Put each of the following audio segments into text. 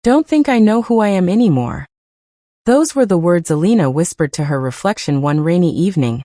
Don't think I know who I am anymore. Those were the words Alina whispered to her reflection one rainy evening,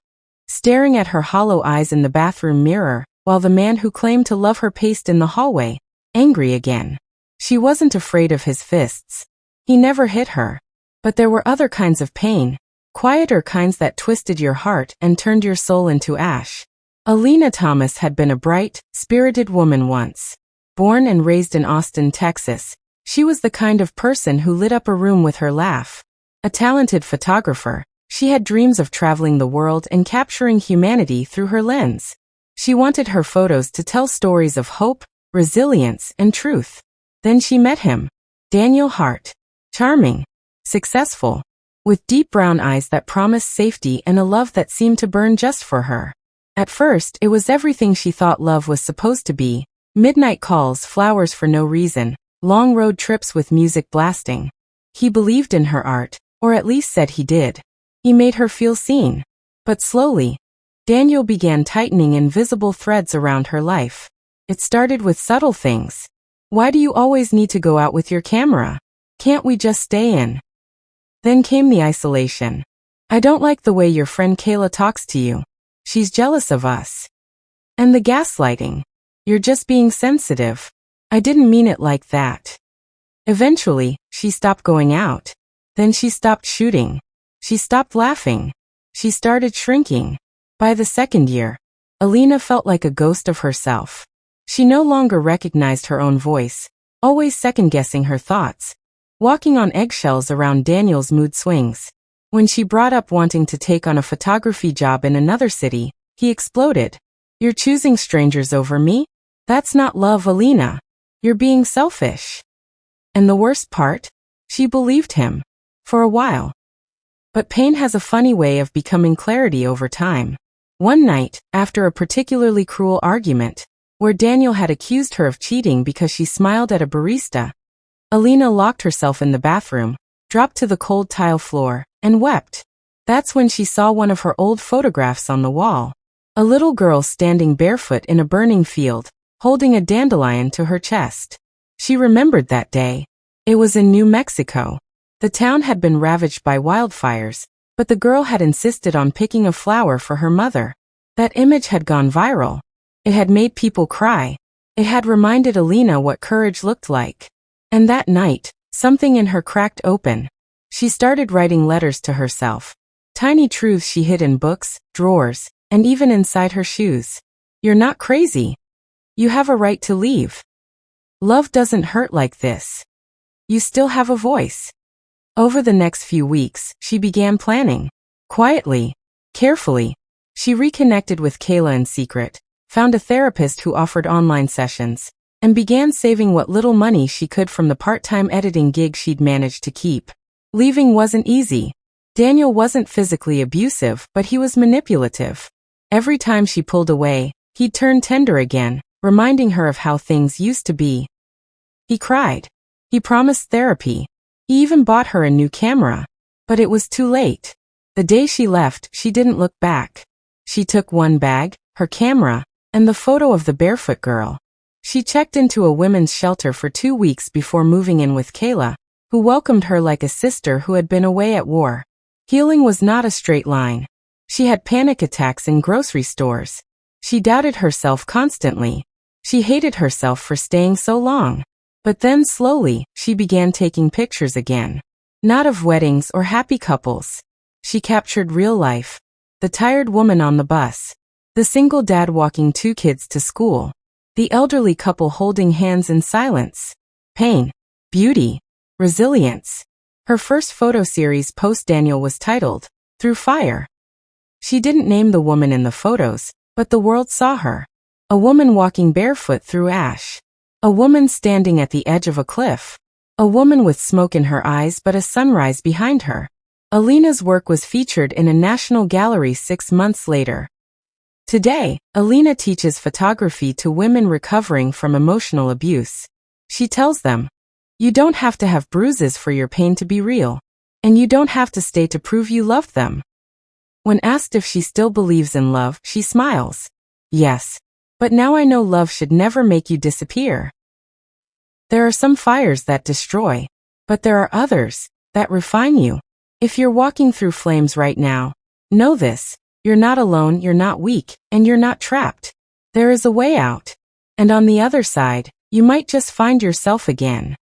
staring at her hollow eyes in the bathroom mirror, while the man who claimed to love her paced in the hallway, angry again. She wasn't afraid of his fists. He never hit her. But there were other kinds of pain, quieter kinds that twisted your heart and turned your soul into ash. Alina Thomas had been a bright, spirited woman once. Born and raised in Austin, Texas, she was the kind of person who lit up a room with her laugh. A talented photographer, she had dreams of traveling the world and capturing humanity through her lens. She wanted her photos to tell stories of hope, resilience, and truth. Then she met him, Daniel Hart. Charming, successful, with deep brown eyes that promised safety and a love that seemed to burn just for her. At first, it was everything she thought love was supposed to be: midnight calls, flowers for no reason, long road trips with music blasting. He believed in her art, or at least said he did. He made her feel seen. But slowly, Daniel began tightening invisible threads around her life. It started with subtle things. Why do you always need to go out with your camera? Can't we just stay in? Then came the isolation. I don't like the way your friend Kayla talks to you. She's jealous of us. And the gaslighting. You're just being sensitive. I didn't mean it like that. Eventually, she stopped going out. Then she stopped shooting. She stopped laughing. She started shrinking. By the second year, Alina felt like a ghost of herself. She no longer recognized her own voice, always second-guessing her thoughts, walking on eggshells around Daniel's mood swings. When she brought up wanting to take on a photography job in another city, he exploded. You're choosing strangers over me? That's not love, Alina. You're being selfish. And the worst part? She believed him. For a while. But pain has a funny way of becoming clarity over time. One night, after a particularly cruel argument, where Daniel had accused her of cheating because she smiled at a barista, Alina locked herself in the bathroom, dropped to the cold tile floor, and wept. That's when she saw one of her old photographs on the wall. A little girl standing barefoot in a burning field, holding a dandelion to her chest. She remembered that day. It was in New Mexico. The town had been ravaged by wildfires, but the girl had insisted on picking a flower for her mother. That image had gone viral. It had made people cry. It had reminded Alina what courage looked like. And that night, something in her cracked open. She started writing letters to herself. Tiny truths she hid in books, drawers, and even inside her shoes. You're not crazy. You have a right to leave. Love doesn't hurt like this. You still have a voice. Over the next few weeks, she began planning. Quietly, carefully. She reconnected with Kayla in secret, found a therapist who offered online sessions, and began saving what little money she could from the part-time editing gig she'd managed to keep. Leaving wasn't easy. Daniel wasn't physically abusive, but he was manipulative. Every time she pulled away, he'd turn tender again, reminding her of how things used to be. He cried. He promised therapy. He even bought her a new camera. But it was too late. The day she left, she didn't look back. She took one bag, her camera, and the photo of the barefoot girl. She checked into a women's shelter for 2 weeks before moving in with Kayla, who welcomed her like a sister who had been away at war. Healing was not a straight line. She had panic attacks in grocery stores. She doubted herself constantly. She hated herself for staying so long. But then slowly, she began taking pictures again. Not of weddings or happy couples. She captured real life. The tired woman on the bus. The single dad walking 2 kids to school. The elderly couple holding hands in silence. Pain. Beauty. Resilience. Her first photo series post-Daniel was titled, Through Fire. She didn't name the woman in the photos, but the world saw her. A woman walking barefoot through ash. A woman standing at the edge of a cliff. A woman with smoke in her eyes but a sunrise behind her. Alina's work was featured in a national gallery 6 months later. Today, Alina teaches photography to women recovering from emotional abuse. She tells them, you don't have to have bruises for your pain to be real. And you don't have to stay to prove you loved them. When asked if she still believes in love, she smiles. Yes. But now I know love should never make you disappear. There are some fires that destroy. But there are others that refine you. If you're walking through flames right now, know this: you're not alone, you're not weak, and you're not trapped. There is a way out. And on the other side, you might just find yourself again.